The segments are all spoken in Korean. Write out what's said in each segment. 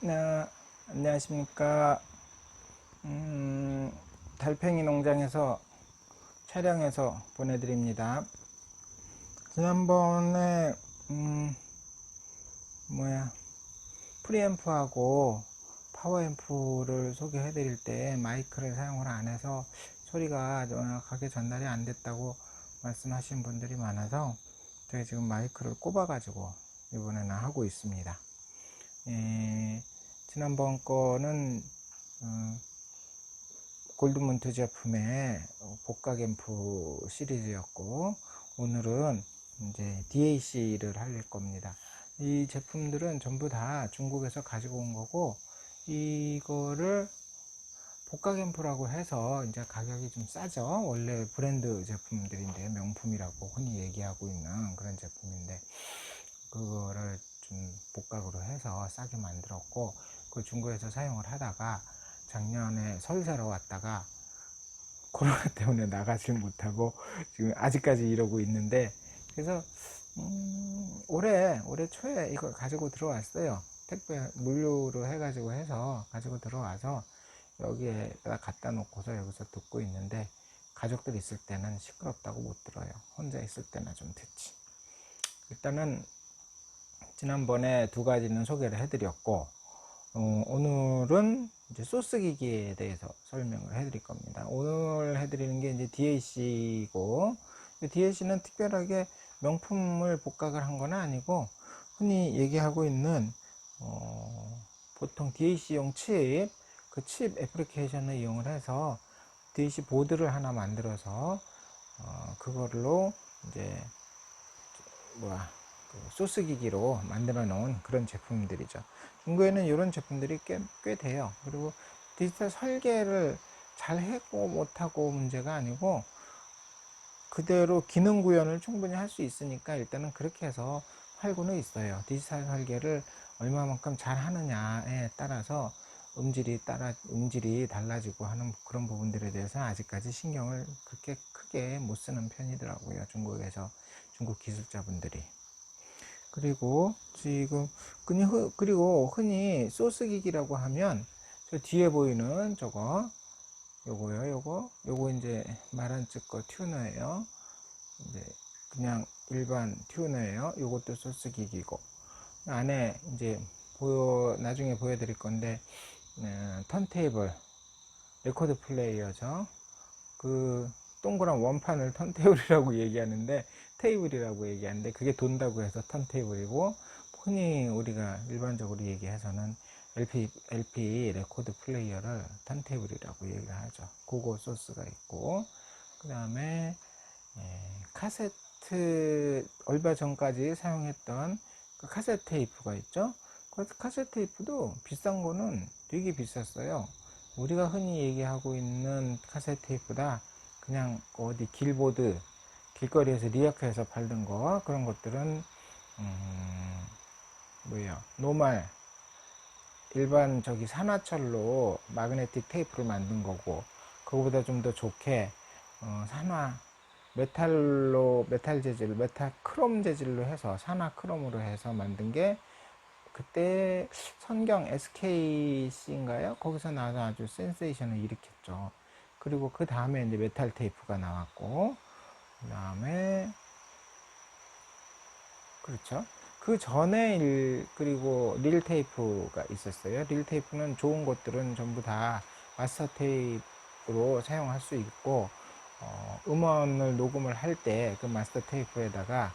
네, 안녕하십니까. 달팽이 농장에서 촬영해서 보내드립니다. 지난번에, 프리앰프하고 파워앰프를 소개해드릴 때 마이크를 사용을 안 해서 소리가 정확하게 전달이 안 됐다고 말씀하신 분들이 많아서 제가 지금 마이크를 꼽아가지고 이번에는 하고 있습니다. 지난번 거는 골드문트 제품의 복각 앰프 시리즈였고, 오늘은 이제 DAC를 할 겁니다. 이 제품들은 전부 다 중국에서 가지고 온 거고, 이거를 복각 앰프라고 해서 이제 가격이 좀 싸죠. 원래 브랜드 제품들인데, 명품이라고 흔히 얘기하고 있는 그런 제품인데, 그거를 좀 복각으로 해서 싸게 만들었고, 그 중국에서 사용을 하다가 작년에 설사러 왔다가 코로나 때문에 나가질 못하고 지금 아직까지 이러고 있는데, 그래서 올해 초에 이걸 가지고 들어왔어요. 택배 물류로 해가지고 해서 가지고 들어와서 여기에다 갖다 놓고서 여기서 듣고 있는데, 가족들 있을 때는 시끄럽다고 못 들어요. 혼자 있을 때나 좀 듣지. 일단은 지난번에 두 가지는 소개를 해드렸고, 오늘은 이제 소스 기기에 대해서 설명을 해드릴 겁니다. 오늘 해드리는 게 이제 DAC고, DAC는 특별하게 명품을 복각을 한 건 아니고, 흔히 얘기하고 있는 보통 DAC용 칩, 그 칩 애플리케이션을 이용을 해서 DAC 보드를 하나 만들어서 그걸로 이제 소스 기기로 만들어 놓은 그런 제품들이죠. 중국에는 이런 제품들이 꽤 돼요. 그리고 디지털 설계를 잘 하고 못하고 문제가 아니고, 그대로 기능 구현을 충분히 할 수 있으니까 일단은 그렇게 해서 팔고는 있어요. 디지털 설계를 얼마만큼 잘 하느냐에 따라서 음질이 달라지고 하는 그런 부분들에 대해서 아직까지 신경을 그렇게 크게 못 쓰는 편이더라고요. 중국 기술자분들이. 그리고 지금 그리고 흔히 소스 기기라고 하면 저 뒤에 보이는 요거 이제 마란츠 거 튜너예요. 이제 그냥 일반 튜너예요. 요것도 소스 기기고, 안에 이제 나중에 보여드릴 건데, 턴테이블 레코드 플레이어죠. 그 동그란 원판을 턴테이블이라고 얘기하는데, 테이블이라고 얘기하는데, 그게 돈다고 해서 턴테이블이고, 흔히 우리가 일반적으로 얘기해서는 LP 레코드 플레이어를 턴테이블이라고 얘기하죠. 그거 소스가 있고, 그 다음에 카세트, 얼마 전까지 사용했던 그 카세트 테이프가 있죠. 그 카세트 테이프도 비싼 거는 되게 비쌌어요. 우리가 흔히 얘기하고 있는 카세트 테이프다 그냥 어디 길거리에서 리어카에서 팔던 거, 그런 것들은 노말 일반 산화철로 마그네틱 테이프를 만든 거고, 그거보다 좀 더 좋게 메탈 크롬 재질로 해서 산화 크롬으로 해서 만든 게, 그때 선경 SKC인가요? 거기서 나와서 아주 센세이션을 일으켰죠. 그리고 그 다음에 이제 메탈 테이프가 나왔고, 그 다음에 그렇죠. 그 전에 그리고 릴 테이프가 있었어요. 릴 테이프는 좋은 것들은 전부 다 마스터 테이프로 사용할 수 있고, 음원을 녹음을 할 때 그 마스터 테이프에다가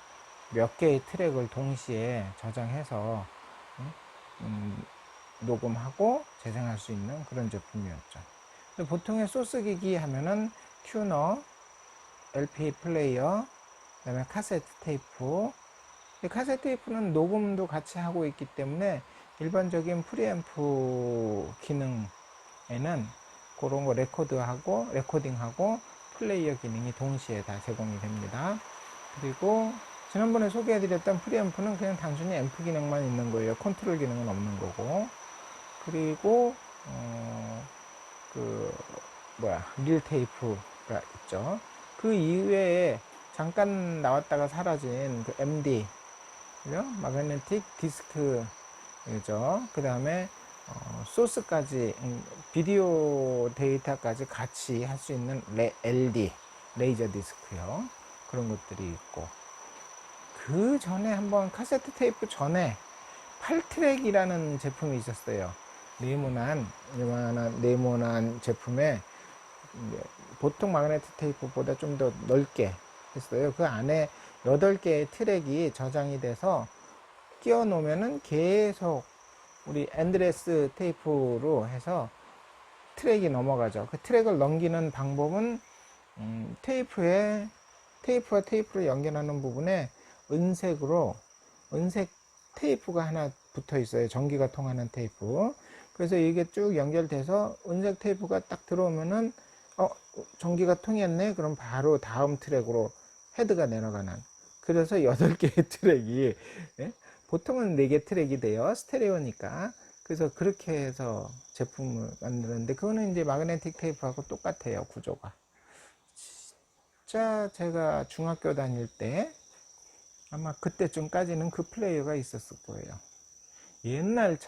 몇 개의 트랙을 동시에 저장해서 녹음하고 재생할 수 있는 그런 제품이었죠. 보통의 소스 기기 하면은 튜너, LP 플레이어, 그다음에 카세트 테이프. 카세트 테이프는 녹음도 같이 하고 있기 때문에 일반적인 프리앰프 기능에는 그런 거 레코딩하고 플레이어 기능이 동시에 다 제공이 됩니다. 그리고 지난번에 소개해드렸던 프리앰프는 그냥 단순히 앰프 기능만 있는 거예요. 컨트롤 기능은 없는 거고. 그리고 릴 테이프가 있죠. 그 이외에 잠깐 나왔다가 사라진 그 MD, 마그네틱 디스크죠. 그 다음에 소스까지 비디오 데이터까지 같이 할 수 있는 LD 레이저 디스크요. 그런 것들이 있고, 그 전에 한번 카세트 테이프 전에 8트랙이라는 제품이 있었어요. 네모난 제품에 보통 마그네틱 테이프보다 좀 더 넓게 했어요. 그 안에 8개의 트랙이 저장이 돼서 끼워 놓으면은 계속 우리 엔드레스 테이프로 해서 트랙이 넘어가죠. 그 트랙을 넘기는 방법은 테이프와 테이프를 연결하는 부분에 은색 테이프가 하나 붙어 있어요. 전기가 통하는 테이프. 그래서 이게 쭉 연결돼서 은색 테이프가 딱 들어오면은 전기가 통했네. 그럼 바로 다음 트랙으로 헤드가 내려가는. 그래서 8개의 트랙이, 예? 보통은 4개 트랙이 돼요. 스테레오니까. 그래서 그렇게 해서 제품을 만드는데, 그거는 이제 마그네틱 테이프하고 똑같아요. 구조가. 진짜 제가 중학교 다닐 때 아마 그때쯤까지는 그 플레이어가 있었을 거예요. 옛날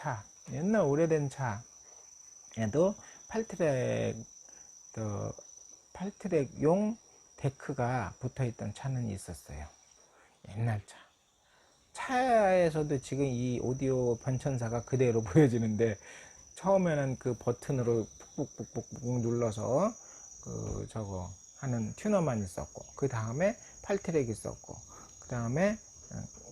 오래된 차에도 8트랙, 8트랙용 데크가 붙어 있던 차는 있었어요. 옛날 차. 차에서도 지금 이 오디오 변천사가 그대로 보여지는데, 처음에는 그 버튼으로 푹푹푹푹 눌러서 저거 하는 튜너만 있었고, 그 다음에 8트랙이 있었고, 그 다음에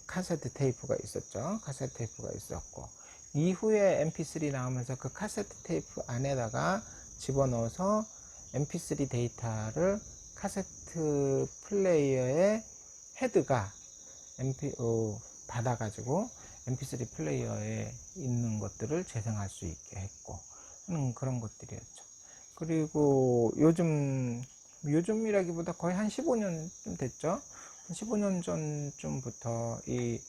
카세트 테이프가 있었죠. 카세트 테이프가 있었고, 이후에 mp3 나오면서 그 카세트 테이프 안에다가 집어넣어서 mp3 데이터를 카세트 플레이어의 헤드가 받아가지고 mp3 플레이어에 있는 것들을 재생할 수 있게 했고 하는 그런 것들이었죠. 그리고 요즘이라기보다 거의 한 15년쯤 됐죠. 한 15년 전쯤부터 이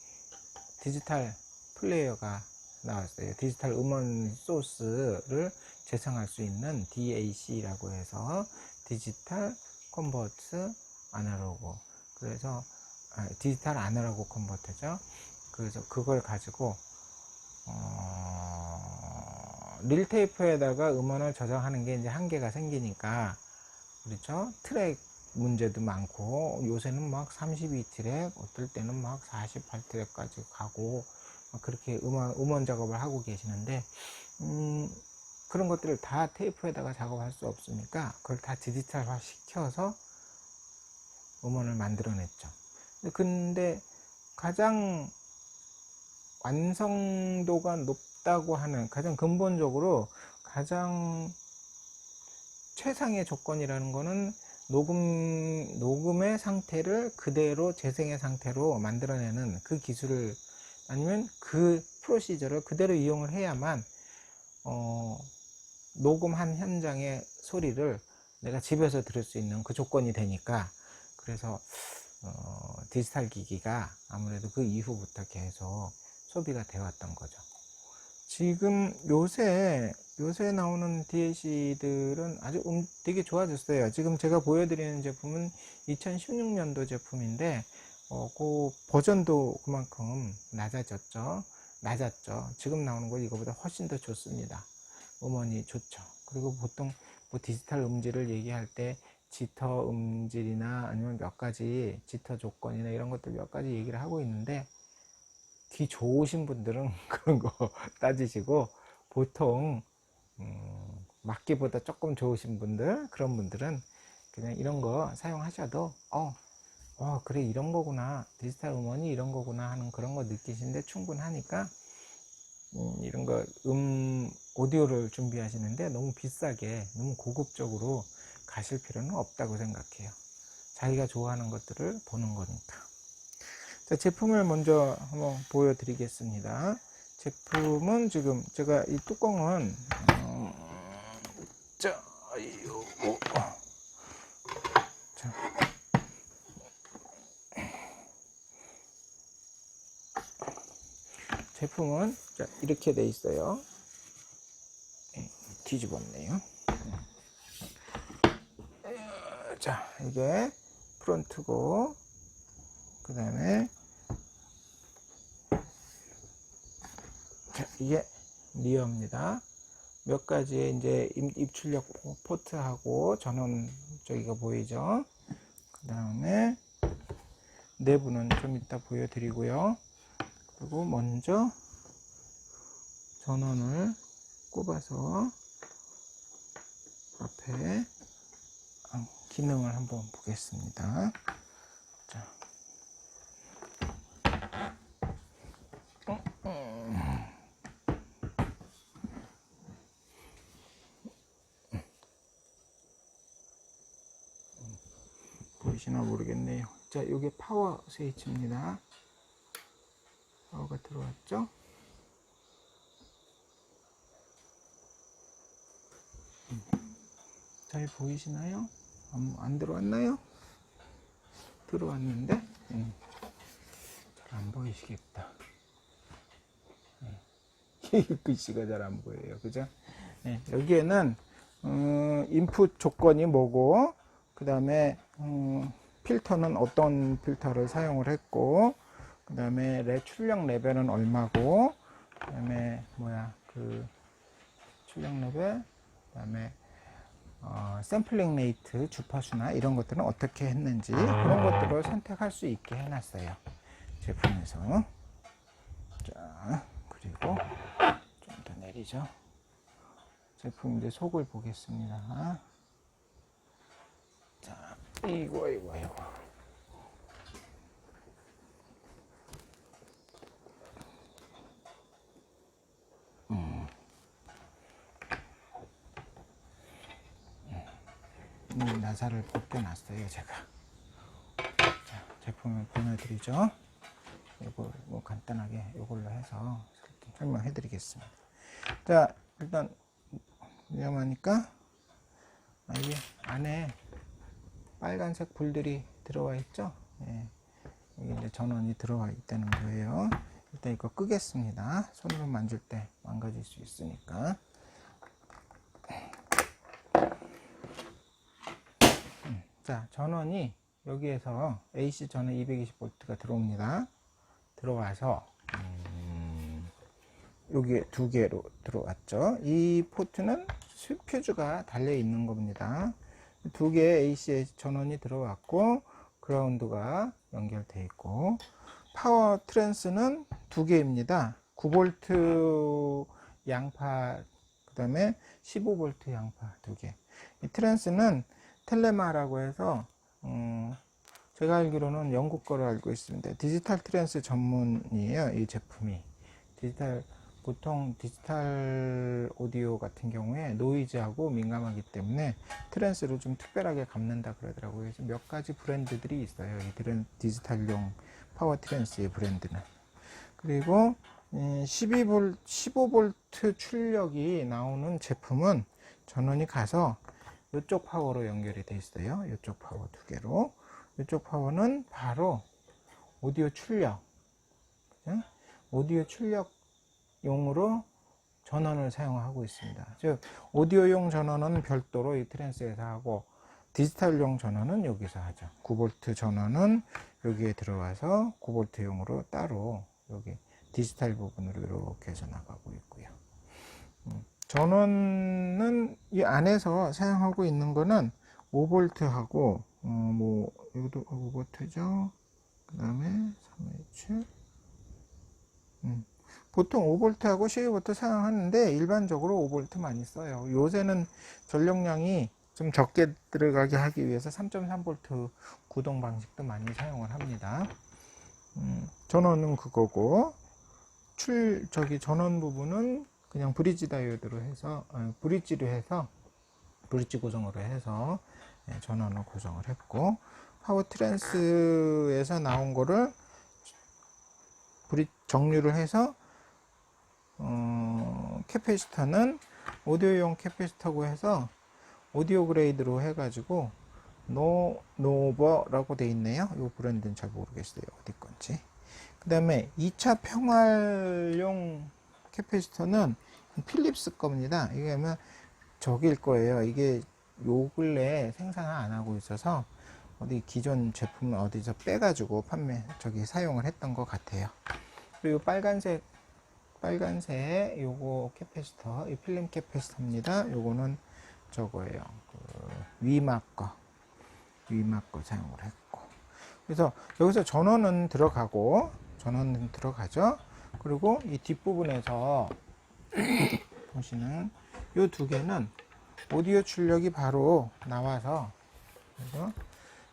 디지털 플레이어가 나왔어요. 디지털 음원 소스를 재생할 수 있는 DAC라고 해서 디지털 컨버트 아날로그. 그래서 디지털 아날로그 컨버터죠. 그래서 그걸 가지고 릴 테이프에다가 음원을 저장하는 게 이제 한계가 생기니까, 그렇죠. 트랙 문제도 많고, 요새는 막 32트랙, 어떨 때는 막 48트랙까지 가고, 그렇게 음원 작업을 하고 계시는데, 그런 것들을 다 테이프에다가 작업할 수 없으니까, 그걸 다 디지털화 시켜서 음원을 만들어냈죠. 근데 가장 완성도가 높다고 하는, 가장 근본적으로 가장 최상의 조건이라는 거는 녹음의 상태를 그대로 재생의 상태로 만들어내는 그 기술을, 아니면 그 프로시저를 그대로 이용을 해야만 녹음한 현장의 소리를 내가 집에서 들을 수 있는 그 조건이 되니까, 그래서 디지털 기기가 아무래도 그 이후부터 계속 소비가 되어 왔던 거죠. 지금 요새 나오는 DAC들은 아주 되게 좋아졌어요. 지금 제가 보여드리는 제품은 2016년도 제품인데, 그 버전도 그만큼 낮았죠. 지금 나오는 거 이거보다 훨씬 더 좋습니다. 음원이 좋죠. 그리고 보통 뭐 디지털 음질을 얘기할 때 지터 음질이나 아니면 몇 가지 지터 조건이나 이런 것들 몇 가지 얘기를 하고 있는데, 귀 좋으신 분들은 그런 거 따지시고, 보통 막기보다 조금 좋으신 분들, 그런 분들은 그냥 이런 거 사용하셔도 그래, 이런 거구나, 디지털 음원이 이런 거구나 하는 그런 거 느끼시는데 충분하니까, 이런 거 오디오를 준비하시는데 너무 비싸게, 너무 고급적으로 가실 필요는 없다고 생각해요. 자기가 좋아하는 것들을 보는 거니까. 자, 제품을 먼저 한번 보여드리겠습니다. 제품은 지금 제가 이 뚜껑은 자, 제품은 이렇게 돼 있어요. 뒤집었네요. 자, 이게 프론트고, 그 다음에 이게 리어입니다. 몇 가지의 이제 입출력 포트하고 전원 저기가 보이죠. 그 다음에 내부는 좀 이따 보여드리고요. 그리고 먼저 전원을 꼽아서 앞에 기능을 한번 보겠습니다. 자. 보이시나 모르겠네요. 자, 이게 파워 스위치입니다. 파워가 들어왔죠? 잘 보이시나요? 안 들어왔나요? 들어왔는데 잘 안 보이시겠다. 글씨가 잘 안 보여요. 그죠? 네, 여기에는 인풋 조건이 뭐고, 그 다음에 필터는 어떤 필터를 사용을 했고, 그 다음에 출력 레벨은 얼마고, 그 다음에 그 출력 레벨, 그 다음에 샘플링 레이트, 주파수나 이런 것들은 어떻게 했는지 그런 것들을 선택할 수 있게 해놨어요, 제품에서. 자, 그리고 좀 더 내리죠. 제품 이제 속을 보겠습니다. 자, 이거. 나사를 벗겨놨어요, 제가. 자, 제품을 보내드리죠. 이거 뭐 간단하게 이걸로 해서 설명해 드리겠습니다. 자, 일단 위험하니까 이게 안에 빨간색 불들이 들어와 있죠. 예, 여기 이제 전원이 들어와 있다는 거예요. 일단 이거 끄겠습니다. 손으로 만질 때 망가질 수 있으니까. 자, 전원이 여기에서 AC 전원 220V가 들어옵니다. 들어와서 여기에 두 개로 들어왔죠. 이 포트는 퓨즈가 달려 있는 겁니다. 두 개의 AC 전원이 들어왔고, 그라운드가 연결되어 있고, 파워 트랜스는 두 개입니다. 9V 양파, 그 다음에 15V 양파 두 개. 이 트랜스는 텔레마라고 해서 제가 알기로는 영국 거로 알고 있습니다. 디지털 트랜스 전문이에요, 이 제품이. 보통 디지털 오디오 같은 경우에 노이즈하고 민감하기 때문에 트랜스로 좀 특별하게 감는다 그러더라고요. 그래서 몇 가지 브랜드들이 있어요, 이 디지털용 파워 트랜스의 브랜드는. 그리고 15V 출력이 나오는 제품은 전원이 가서 이쪽 파워로 연결이 되어 있어요. 이쪽 파워 두 개로. 이쪽 파워는 바로 오디오 출력, 오디오 출력용으로 전원을 사용하고 있습니다. 즉 오디오용 전원은 별도로 이 트랜스에서 하고, 디지털용 전원은 여기서 하죠. 9V 전원은 여기에 들어와서 9V용으로 따로 여기 디지털 부분으로 이렇게 해서 나가고 있고요. 전원은 이 안에서 사용하고 있는 거는 5V하고 여기도 5V죠. 그 다음에 3H. 보통 5V하고 12V 사용하는데 일반적으로 5V 많이 써요. 요새는 전력량이 좀 적게 들어가게 하기 위해서 3.3V 구동 방식도 많이 사용을 합니다. 전원은 그거고, 전원 부분은 그냥 브릿지 다이오드로 해서, 브릿지 구성으로 해서 전원을 구성을 했고, 파워 트랜스에서 나온 거를 정류를 해서 캐패시터는 오디오용 캐패시터고 해서 오디오 그레이드로 해가지고 노버라고 돼 있네요. 이 브랜드는 잘 모르겠어요, 어디 건지. 그 다음에 2차 평활용 캐패시터는 필립스 겁니다. 이게 아마 저길 거예요. 이게 요 근래에 생산을 안 하고 있어서 어디 기존 제품을 어디서 빼가지고 사용을 했던 것 같아요. 그리고 빨간색 빨간색 요거 캐패시터, 이 필름 캐패시터입니다. 요거는 저거예요. 그 위막 거 사용을 했고. 그래서 여기서 전원은 들어가죠. 그리고 이 뒷부분에서 보시는 요 두 개는 오디오 출력이 바로 나와서, 그래서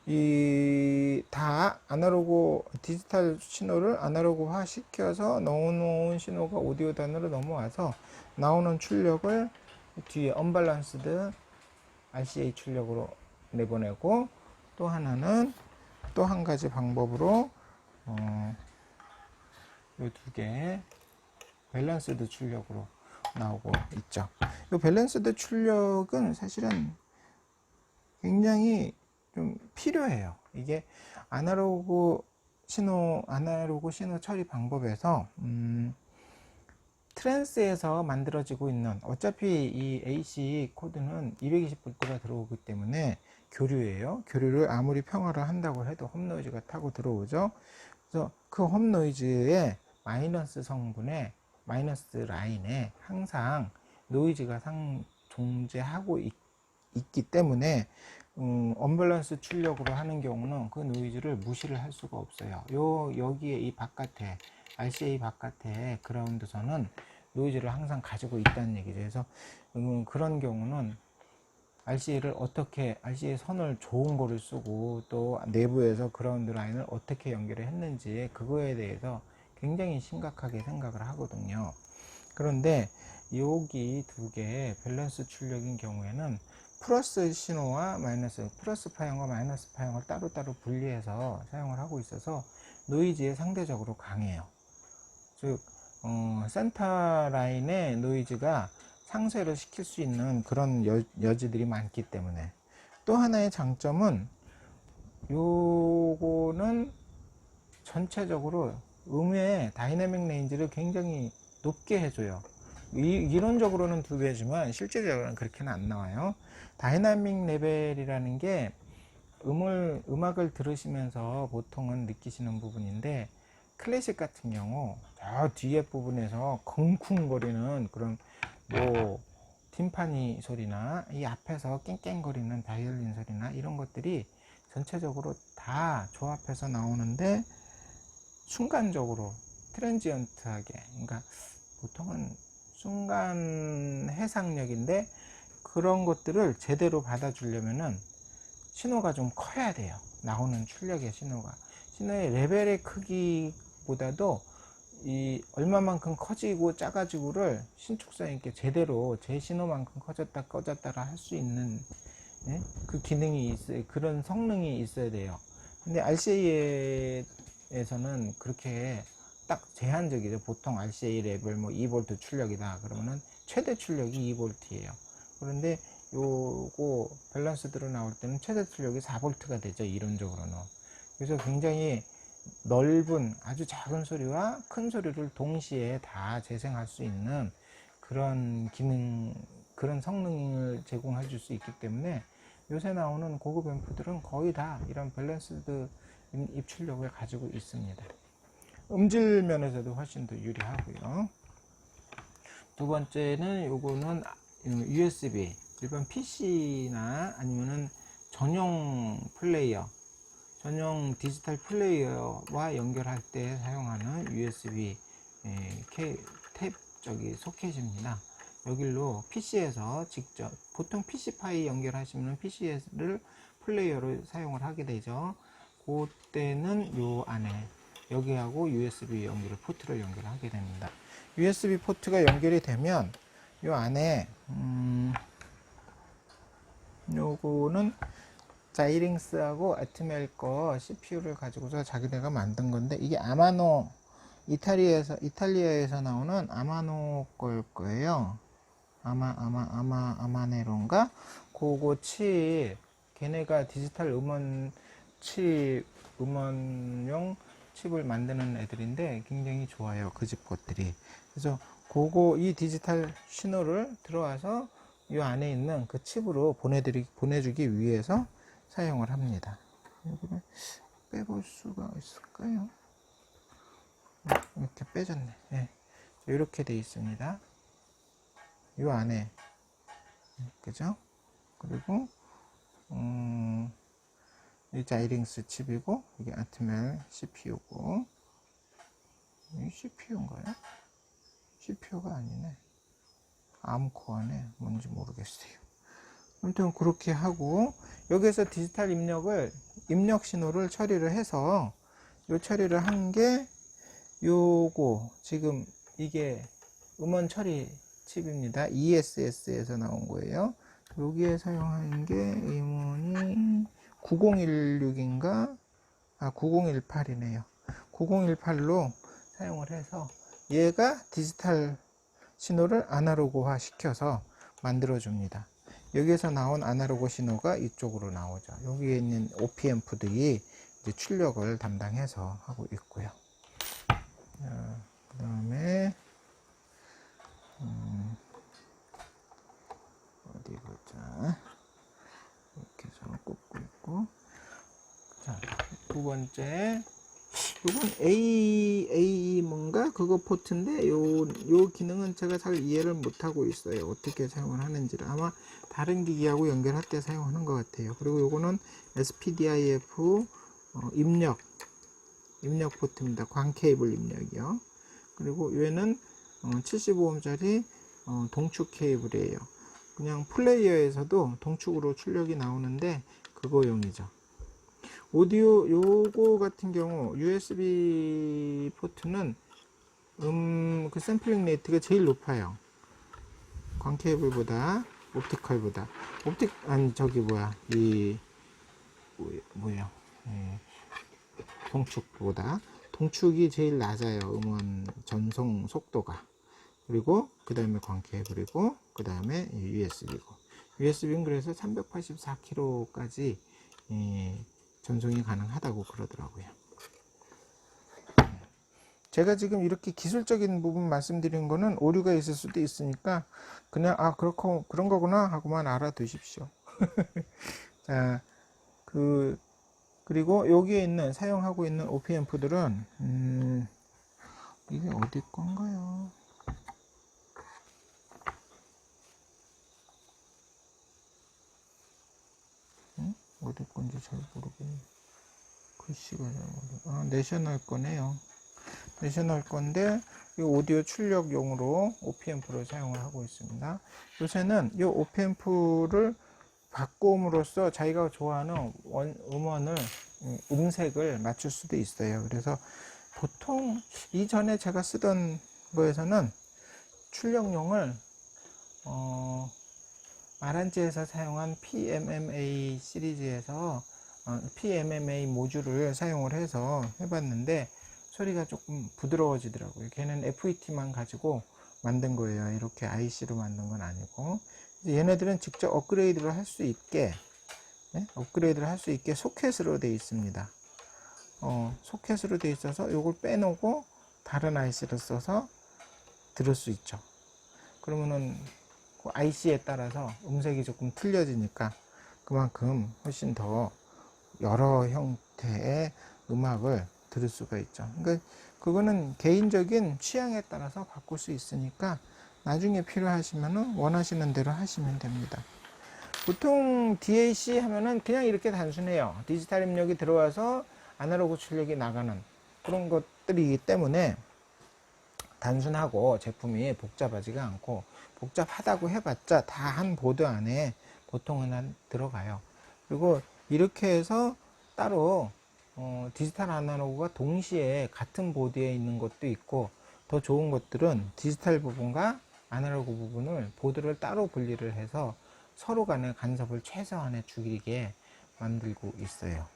이 다 아날로그 디지털 신호를 아날로그화 시켜서 넣어놓은 신호가 오디오 단으로 넘어와서 나오는 출력을 뒤에 언밸런스드 RCA 출력으로 내보내고, 또 하나는 또 한 가지 방법으로 이 두 개 밸런스드 출력으로 나오고 있죠. 이 밸런스드 출력은 사실은 굉장히 좀 필요해요. 이게 아날로그 신호 처리 방법에서 트랜스에서 만들어지고 있는, 어차피 이 AC 코드는 220V가 들어오기 때문에 교류예요. 교류를 아무리 평화를 한다고 해도 홈노이즈가 타고 들어오죠. 그래서 그 홈노이즈의 마이너스 성분에, 마이너스 라인에 항상 노이즈가 존재하고 있기 때문에 언밸런스 출력으로 하는 경우는 그 노이즈를 무시를 할 수가 없어요. 여기에 이 바깥에, RCA 바깥에 그라운드선은 노이즈를 항상 가지고 있다는 얘기죠. 그래서 그런 경우는 RCA 선을 좋은 거를 쓰고, 또 내부에서 그라운드 라인을 어떻게 연결을 했는지 그거에 대해서 굉장히 심각하게 생각을 하거든요. 그런데 여기 두 개 밸런스 출력인 경우에는 플러스 신호와 플러스 파형과 마이너스 파형을 따로따로 분리해서 사용을 하고 있어서 노이즈에 상대적으로 강해요. 즉 센터 라인의 노이즈가 상쇄를 시킬 수 있는 그런 여지들이 많기 때문에. 또 하나의 장점은 요거는 전체적으로 음의 다이내믹 레인지를 굉장히 높게 해줘요. 이론적으로는 2배지만 실제적으로는 그렇게는 안 나와요. 다이내믹 레벨이라는 게 음악을 들으시면서 보통은 느끼시는 부분인데, 클래식 같은 경우 저 뒤에 부분에서 쿵쿵거리는 그런 팀파니 소리나 이 앞에서 깽깽거리는 바이올린 소리나 이런 것들이 전체적으로 다 조합해서 나오는데, 순간적으로 트랜지언트하게, 그러니까 보통은 순간 해상력인데 그런 것들을 제대로 받아주려면은 신호가 좀 커야 돼요. 나오는 출력의 신호의 레벨의 크기보다도 이 얼마만큼 커지고 작아지고를 신축성 있게 제대로 제 신호만큼 커졌다 꺼졌다를 할 수 있는, 그 기능이 있어요. 그런 성능이 있어야 돼요. 근데 RCA에서는 그렇게 딱 제한적이죠. 보통 RCA 레벨 2V 출력이다 그러면은 최대 출력이 2V예요. 그런데 요거 밸런스드로 나올 때는 최대 출력이 4V가 되죠, 이론적으로는. 그래서 굉장히 넓은 아주 작은 소리와 큰 소리를 동시에 다 재생할 수 있는 그런 기능, 그런 성능을 제공해 줄 수 있기 때문에 요새 나오는 고급 앰프들은 거의 다 이런 밸런스드 입출력을 가지고 있습니다. 음질 면에서도 훨씬 더 유리하고요. 두 번째는 요거는 USB, 일반 PC나 아니면은 전용 디지털 플레이어와 연결할 때 사용하는 USB 소켓입니다. 여기로 PC에서 직접, 보통 PC파이 연결하시면 PC를 플레이어로 사용을 하게 되죠. 그때는 요 안에 여기하고 USB 포트를 연결하게 됩니다. USB 포트가 연결이 되면 요 안에 요거는 자이링스하고 아트멜 거 CPU를 가지고서 자기네가 만든 건데, 이게 아마노, 이탈리아에서 나오는 아마노 걸 거예요. 아마네론가? 그거 칩, 걔네가 디지털 음원용 칩을 만드는 애들인데 굉장히 좋아요, 그 집 것들이. 그래서 이 디지털 신호를 들어와서 이 안에 있는 그 칩으로 보내주기 위해서 사용을 합니다. 여기를 빼볼 수가 있을까요? 이렇게 빼졌네. 네. 이렇게 되어 있습니다. 이 안에, 그죠? 그리고 이 자이링스 칩이고, 이게 아트멜 CPU고, 이 CPU인가요? CPU가 아니네. 암코어네. 뭔지 모르겠어요. 아무튼 그렇게 하고, 여기에서 디지털 입력 신호를 처리를 해서, 요 처리를 한 게 요거 지금 이게 음원 처리 칩입니다. ESS에서 나온 거예요. 여기에 사용한 게 음원이 9016인가 9018이네요. 9018로 사용을 해서 얘가 디지털 신호를 아날로그화 시켜서 만들어 줍니다. 여기에서 나온 아날로그 신호가 이쪽으로 나오죠. 여기에 있는 OP앰프들이 이제 출력을 담당해서 하고 있고요. 그 다음에 어디 보자. 이렇게 해서 꽂고 있고, 자, 두 번째, 이건 A 뭔가 그거 포트인데 요 기능은 제가 잘 이해를 못하고 있어요. 어떻게 사용을 하는지를. 아마 다른 기기하고 연결할 때 사용하는 것 같아요. 그리고 요거는 SPDIF 입력 포트입니다. 광 케이블 입력이요. 그리고 얘는 75ohm짜리 동축 케이블이에요. 그냥 플레이어에서도 동축으로 출력이 나오는데 그거용이죠. 오디오 요거 같은 경우 USB 포트는 그 샘플링 레이트가 제일 높아요. 광 케이블보다, 옵티컬보다. 동축보다. 동축이 제일 낮아요. 음원 전송 속도가. 그리고 그 다음에 광 케이블이고, 그 다음에 USB고. USB는 그래서 384kg까지 전송이 가능하다고 그러더라고요. 제가 지금 이렇게 기술적인 부분 말씀드린 거는 오류가 있을 수도 있으니까 그냥 그렇고 그런 거구나 하고만 알아두십시오. 자, 그리고 여기에 있는 사용하고 있는 OP앰프들은 이게 어디 건가요? 어디 건지 잘 모르겠네. 글씨가 잘 모르겠네. 내셔널 거네요. 내셔널 건데 이 오디오 출력용으로 OP앰프를 사용을 하고 있습니다. 요새는 이 OP앰프를 바꿈으로써 자기가 좋아하는 음원을 음색을 맞출 수도 있어요. 그래서 보통 이전에 제가 쓰던 거에서는 출력용을 마란지에서 사용한 PMMA 시리즈에서 PMMA 모듈을 사용을 해서 해봤는데 소리가 조금 부드러워지더라고요. 걔는 FET만 가지고 만든 거예요. 이렇게 IC로 만든 건 아니고. 얘네들은 직접 업그레이드를 할 수 있게 소켓으로 되어 있습니다. 소켓으로 되어 있어서 이걸 빼놓고 다른 IC를 써서 들을 수 있죠. 그러면은 그 IC에 따라서 음색이 조금 틀려지니까 그만큼 훨씬 더 여러 형태의 음악을 들을 수가 있죠. 그러니까 그거는 개인적인 취향에 따라서 바꿀 수 있으니까 나중에 필요하시면은 원하시는 대로 하시면 됩니다. 보통 DAC 하면은 그냥 이렇게 단순해요. 디지털 입력이 들어와서 아날로그 출력이 나가는 그런 것들이기 때문에 단순하고 제품이 복잡하지가 않고, 복잡하다고 해봤자 다 한 보드 안에 보통은 들어가요. 그리고 이렇게 해서 따로 디지털 아날로그가 동시에 같은 보드에 있는 것도 있고, 더 좋은 것들은 디지털 부분과 아날로그 부분을 보드를 따로 분리를 해서 서로 간의 간섭을 최소한에 줄이게 만들고 있어요.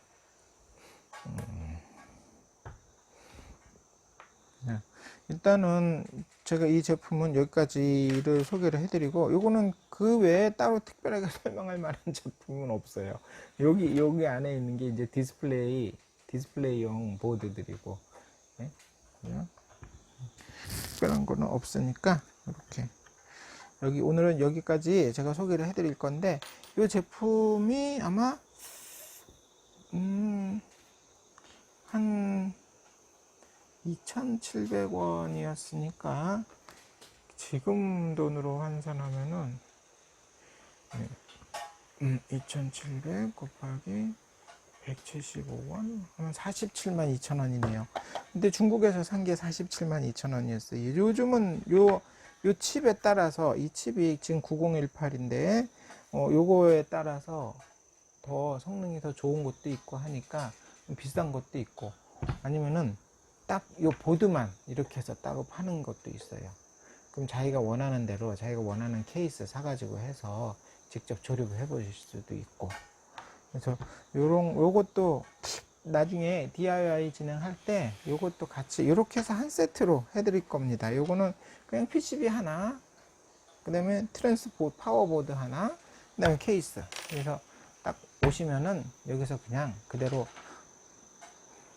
네. 일단은 제가 이 제품은 여기까지를 소개를 해드리고, 요거는 그 외에 따로 특별하게 설명할 만한 제품은 없어요. 여기 안에 있는 게 이제 디스플레이용 보드들이고, 네? 특별한 거는 없으니까 이렇게 오늘은 여기까지 제가 소개를 해드릴 건데, 이 제품이 아마 한 2,700원이었으니까 지금 돈으로 환산하면은 2,700 곱하기 175원 하면 47만 2천 원이네요. 근데 중국에서 산 게 47만 2천 원이었어요. 요즘은 요 칩에 따라서, 이 칩이 지금 9018인데 요거에 따라서 더 성능이 더 좋은 것도 있고 하니까 비싼 것도 있고, 아니면은 딱 요 보드만 이렇게 해서 따로 파는 것도 있어요. 그럼 자기가 원하는 대로 자기가 원하는 케이스 사가지고 해서 직접 조립을 해 보실 수도 있고. 그래서 요것도 나중에 DIY 진행할 때 요것도 같이 이렇게 해서 한 세트로 해드릴 겁니다. 요거는 그냥 PCB 하나, 그 다음에 파워보드 하나, 그 다음에 케이스. 그래서 딱 오시면은 여기서 그냥 그대로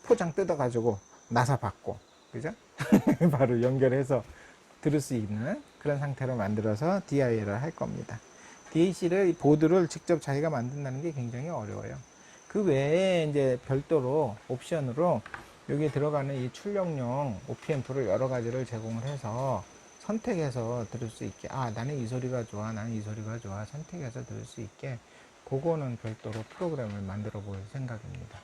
포장 뜯어가지고 나사 받고, 그죠? 바로 연결해서 들을 수 있는 그런 상태로 만들어서 DIY를 할 겁니다. DAC를, 보드를 직접 자기가 만든다는 게 굉장히 어려워요. 그 외에 이제 별도로 옵션으로 여기 들어가는 이 출력용 OP앰프를 여러 가지를 제공을 해서 선택해서 들을 수 있게, 나는 이 소리가 좋아, 나는 이 소리가 좋아, 선택해서 들을 수 있게, 그거는 별도로 프로그램을 만들어 볼 생각입니다.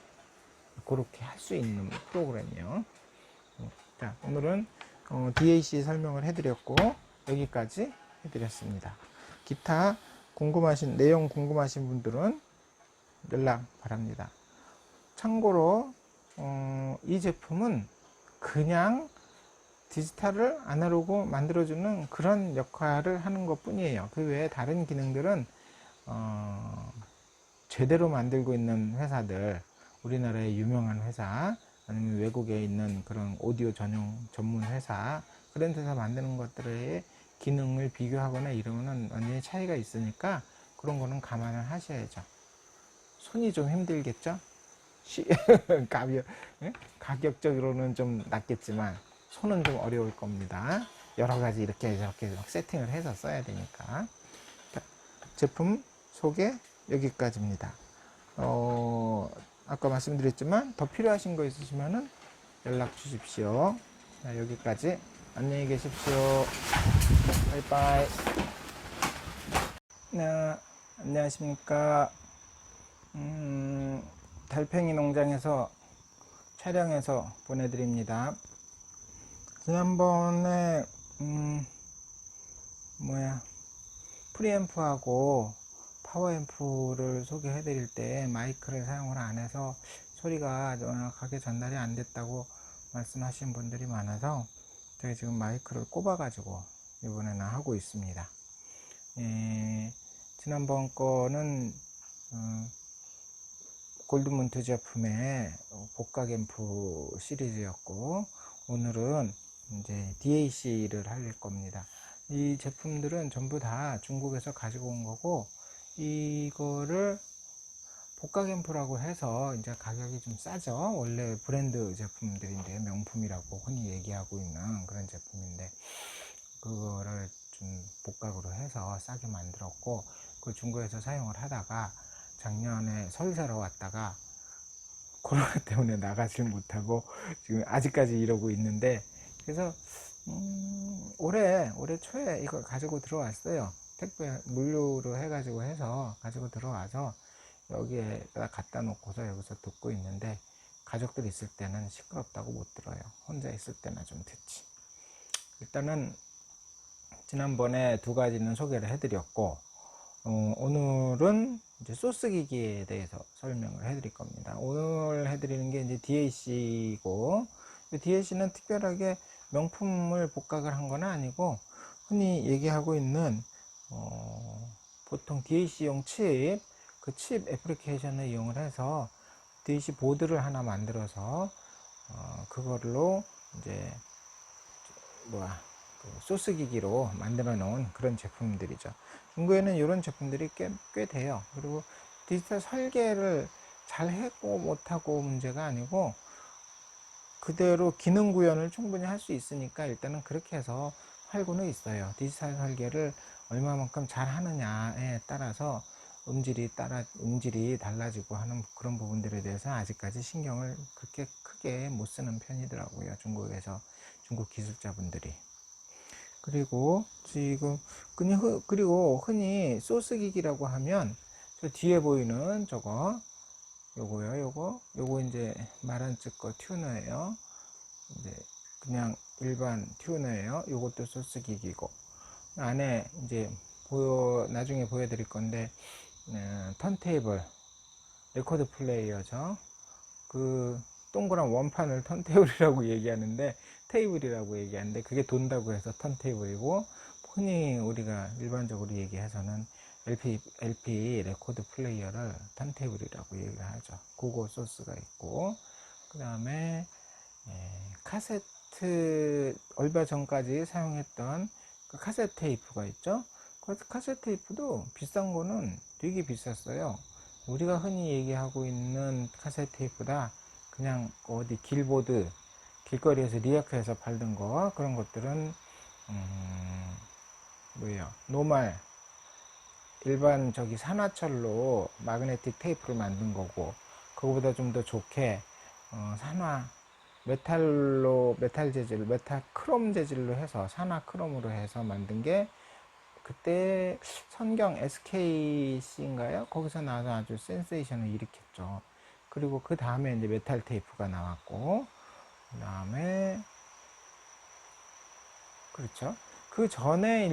그렇게 할 수 있는 프로그램이요. 자, 오늘은 DAC 설명을 해드렸고 여기까지 해드렸습니다. 기타 내용 궁금하신 분들은 연락 바랍니다. 참고로 이 제품은 그냥 디지털을 아날로그 만들어주는 그런 역할을 하는 것 뿐이에요. 그 외에 다른 기능들은 제대로 만들고 있는 회사들, 우리나라의 유명한 회사, 아니면 외국에 있는 그런 오디오 전문 회사, 그런 데서 만드는 것들의 기능을 비교하거나 이러면은 완전히 차이가 있으니까 그런 거는 감안을 하셔야죠. 손이 좀 힘들겠죠? 가격적으로는 좀 낫겠지만 손은 좀 어려울 겁니다. 여러 가지 이렇게 저렇게 세팅을 해서 써야 되니까. 제품 소개 여기까지입니다. 아까 말씀드렸지만 더 필요하신 거 있으시면은 연락 주십시오. 자, 여기까지. 안녕히 계십시오. 바이바이. 네, 안녕하십니까. 달팽이 농장에서 촬영해서 보내드립니다. 지난번에 프리앰프하고 파워앰프를 소개해드릴 때 마이크를 사용을 안 해서 소리가 정확하게 전달이 안 됐다고 말씀하신 분들이 많아서 제가 지금 마이크를 꼽아 가지고 이번에는 하고 있습니다. 지난번 거는 골드문트 제품의 복각 앰프 시리즈였고, 오늘은 이제 DAC를 할 겁니다. 이 제품들은 전부 다 중국에서 가지고 온 거고, 이거를 복각 앰프라고 해서 이제 가격이 좀 싸죠. 원래 브랜드 제품들인데, 명품이라고 흔히 얘기하고 있는 그런 제품인데, 그거를 좀 복각으로 해서 싸게 만들었고, 그 중국에서 사용을 하다가 작년에 설사러 왔다가 코로나 때문에 나가질 못하고 지금 아직까지 이러고 있는데, 그래서 올해 초에 이거 가지고 들어왔어요. 택배 물류로 해가지고 해서 가지고 들어와서 여기에다 갖다 놓고서 여기서 듣고 있는데, 가족들 있을 때는 시끄럽다고 못 들어요. 혼자 있을 때나 좀 듣지. 일단은 지난번에 두 가지는 소개를 해드렸고, 오늘은 이제 소스 기기에 대해서 설명을 해드릴 겁니다. 오늘 해드리는 게 이제 DAC고, DAC는 특별하게 명품을 복각을 한 건 아니고, 흔히 얘기하고 있는 보통 DAC용 칩, 그 칩 애플리케이션을 이용을 해서 DAC 보드를 하나 만들어서 그걸로 이제 소스 기기로 만들어 놓은 그런 제품들이죠. 중국에는 이런 제품들이 꽤 돼요. 그리고 디지털 설계를 잘 하고 못하고 문제가 아니고, 그대로 기능 구현을 충분히 할 수 있으니까 일단은 그렇게 해서 팔고는 있어요. 디지털 설계를 얼마만큼 잘 하느냐에 따라서 음질이 달라지고 하는 그런 부분들에 대해서 아직까지 신경을 그렇게 크게 못 쓰는 편이더라고요. 중국 기술자분들이. 그리고 지금 그리고 흔히 소스기기라고 하면 저 뒤에 보이는 요거 이제 마란츠 거 튜너예요. 이제 그냥 일반 튜너예요. 요것도 소스기기고, 안에 이제 나중에 보여드릴 건데 턴테이블 레코드 플레이어죠. 그 동그란 원판을 턴테이블이라고 얘기하는데, 테이블이라고 얘기하는데, 그게 돈다고 해서 턴테이블이고, 흔히 우리가 일반적으로 얘기해서는 LP 레코드 플레이어를 턴테이블이라고 얘기를 하죠. 그거 소스가 있고, 그 다음에 카세트, 얼마 전까지 사용했던 그 카세트 테이프가 있죠. 그 카세트 테이프도 비싼 거는 되게 비쌌어요. 우리가 흔히 얘기하고 있는 카세트 테이프다 그냥 어디 길거리에서 리어크에서 팔던 거, 그런 것들은 노말 일반 산화철로 마그네틱 테이프를 만든 거고, 그거보다 좀 더 좋게 메탈 크롬 재질로 해서 산화 크롬으로 해서 만든 게 그때 선경 SKC인가요? 거기서 나와서 아주 센세이션을 일으켰죠. 그리고 그 다음에 이제 메탈 테이프가 나왔고, 그 다음에 그렇죠. 그 전에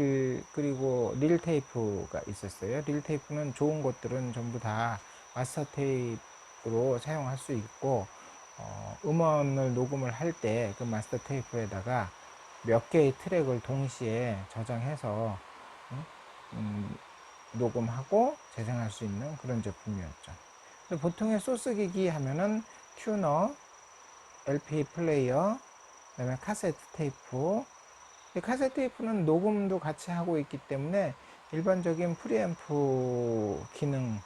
그리고 릴 테이프가 있었어요. 릴 테이프는 좋은 것들은 전부 다 마스터 테이프로 사용할 수 있고, 음원을 녹음을 할 때 그 마스터 테이프에다가 몇 개의 트랙을 동시에 저장해서 녹음하고 재생할 수 있는 그런 제품이었죠. 보통의 소스 기기 하면은 튜너, LP 플레이어, 그다음에 카세트 테이프. 카세트 테이프는 녹음도 같이 하고 있기 때문에 일반적인 프리앰프 기능에는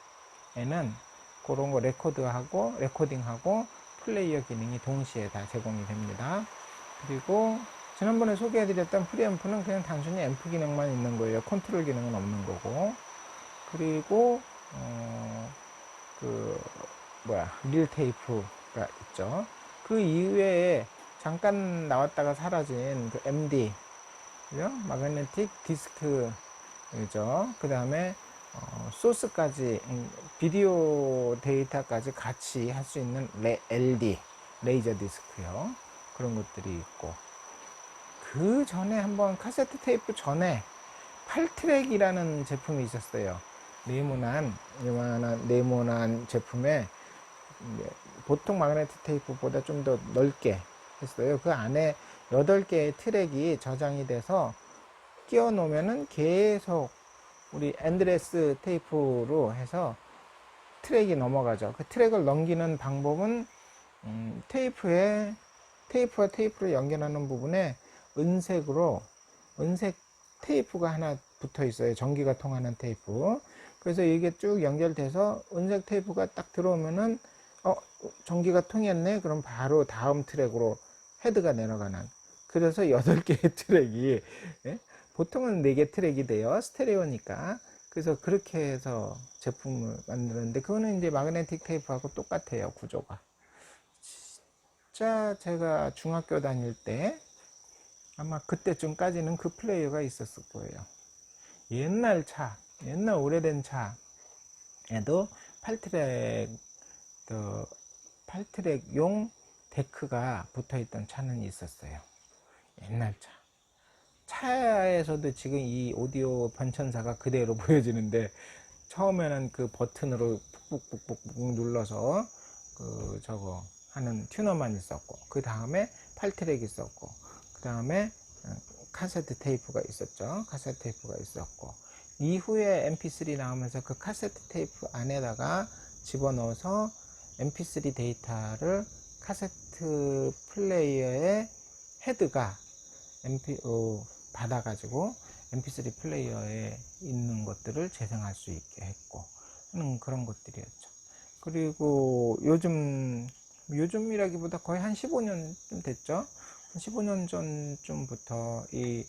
그런 거 레코딩하고 플레이어 기능이 동시에 다 제공이 됩니다. 그리고 지난번에 소개해드렸던 프리앰프는 그냥 단순히 앰프 기능만 있는 거예요. 컨트롤 기능은 없는 거고. 그리고 릴 테이프가 있죠. 그 이외에 잠깐 나왔다가 사라진 그 MD, 마그네틱 디스크죠. 그 다음에 소스까지, 비디오 데이터까지 같이 할 수 있는 LD, 레이저 디스크요. 그런 것들이 있고, 그 전에 한번 카세트 테이프 전에 8트랙이라는 제품이 있었어요. 네모난 제품에 보통 마그네틱 테이프보다 좀 더 넓게 했어요. 그 안에 8개의 트랙이 저장이 돼서 끼워 놓으면은 계속 우리 엔드레스 테이프로 해서 트랙이 넘어가죠. 그 트랙을 넘기는 방법은 테이프와 테이프를 연결하는 부분에 은색 테이프가 하나 붙어 있어요. 전기가 통하는 테이프. 그래서 이게 쭉 연결돼서 은색 테이프가 딱 들어오면은 전기가 통했네. 그럼 바로 다음 트랙으로 헤드가 내려가는. 그래서 8개의 트랙이, 보통은 4개 트랙이 돼요. 스테레오니까. 그래서 그렇게 해서 제품을 만드는데, 그거는 이제 마그네틱 테이프하고 똑같아요. 구조가. 진짜 제가 중학교 다닐 때 아마 그때쯤까지는 그 플레이어가 있었을 거예요. 옛날 오래된 차에도 8트랙용 데크가 붙어있던 차는 있었어요. 옛날 차에서도 지금 이 오디오 변천사가 그대로 보여지는데, 처음에는 그 버튼으로 푹푹 눌러서 하는 튜너만 있었고, 그 다음에 8트랙이 있었고, 그 다음에 카세트 테이프가 있었죠. 카세트 테이프가 있었고, 이후에 mp3 나오면서 그 카세트 테이프 안에다가 집어넣어서 mp3 데이터를 카세트 플레이어의 헤드가 받아가지고 mp3 플레이어에 있는 것들을 재생할 수 있게 했고 하는 그런 것들이었죠. 그리고 요즘이라기보다 거의 한 15년쯤 됐죠. 15년 전쯤부터 이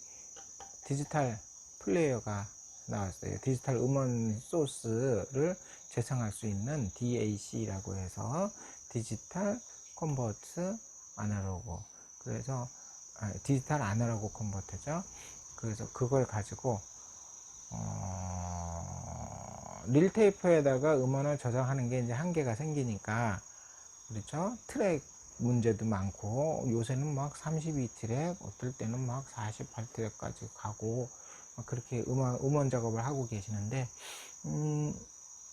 디지털 플레이어가 나왔어요. 디지털 음원 소스를 재생할 수 있는 DAC라고 해서 디지털 컨버트 아날로그. 그래서 디지털 아날로그 컨버터죠. 그래서 그걸 가지고 릴테이프에다가 음원을 저장하는 게 이제 한계가 생기니까, 그렇죠? 트랙 문제도 많고, 요새는 막 32트랙, 어떨 때는 막 48트랙까지 가고, 막 그렇게 음원 작업을 하고 계시는데,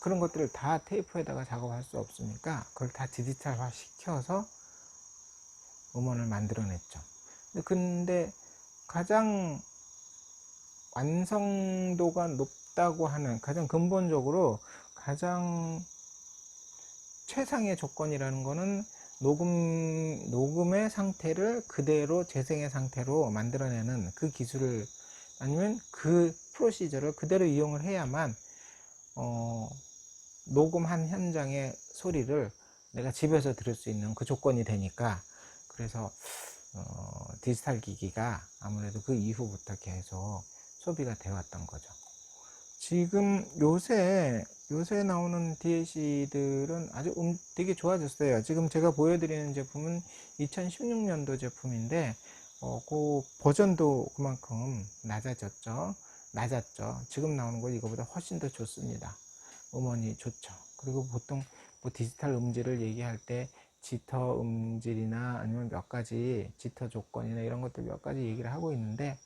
그런 것들을 다 테이프에다가 작업할 수 없으니까, 그걸 다 디지털화 시켜서 음원을 만들어냈죠. 근데 가장 완성도가 높다고 하는, 가장 근본적으로 가장 최상의 조건이라는 거는 녹음의 상태를 그대로 재생의 상태로 만들어내는 그 기술을, 아니면 그 프로시저를 그대로 이용을 해야만 녹음한 현장의 소리를 내가 집에서 들을 수 있는 그 조건이 되니까, 그래서 디지털 기기가 아무래도 그 이후부터 계속 소비가 되어 왔던 거죠. 지금 요새 나오는 DAC들은 아주 되게 좋아졌어요. 지금 제가 보여드리는 제품은 2016년도 제품인데, 그 버전도 그만큼 낮았죠. 지금 나오는 거 이거보다 훨씬 더 좋습니다. 음원이 좋죠. 그리고 보통 뭐 디지털 음질을 얘기할 때 지터 음질이나 아니면 몇 가지 지터 조건이나 이런 것들 몇 가지 얘기를 하고 있는데,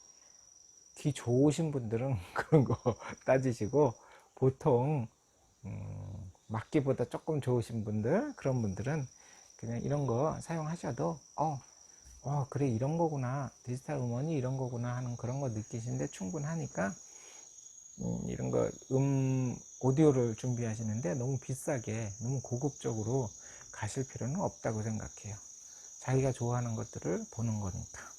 귀 좋으신 분들은 그런 거 따지시고, 보통 막기보다 조금 좋으신 분들, 그런 분들은 그냥 이런 거 사용하셔도 그래, 이런 거구나, 디지털 음원이 이런 거구나 하는 그런 거 느끼시는데 충분하니까, 이런 거 오디오를 준비하시는데 너무 비싸게, 너무 고급적으로 가실 필요는 없다고 생각해요. 자기가 좋아하는 것들을 보는 거니까.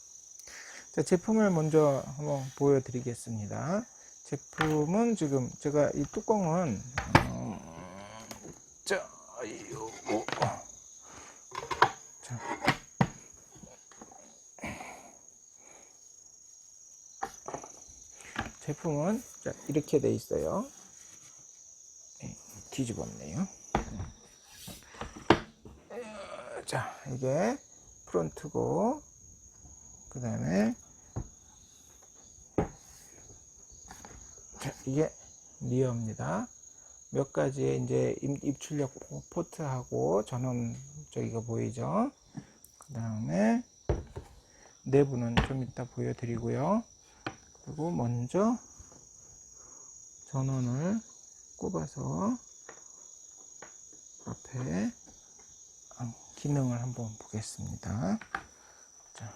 자, 제품을 먼저 한번 보여드리겠습니다. 제품은 지금 제가 이 뚜껑은 제품은 이렇게 돼 있어요. 뒤집었네요. 자, 이게 프론트고, 그 다음에 이게 리어입니다. 몇 가지의 이제 입출력 포트하고 전원 저기가 보이죠. 그 다음에 내부는 좀 이따 보여드리고요. 그리고 먼저 전원을 꼽아서 앞에 기능을 한번 보겠습니다. 자,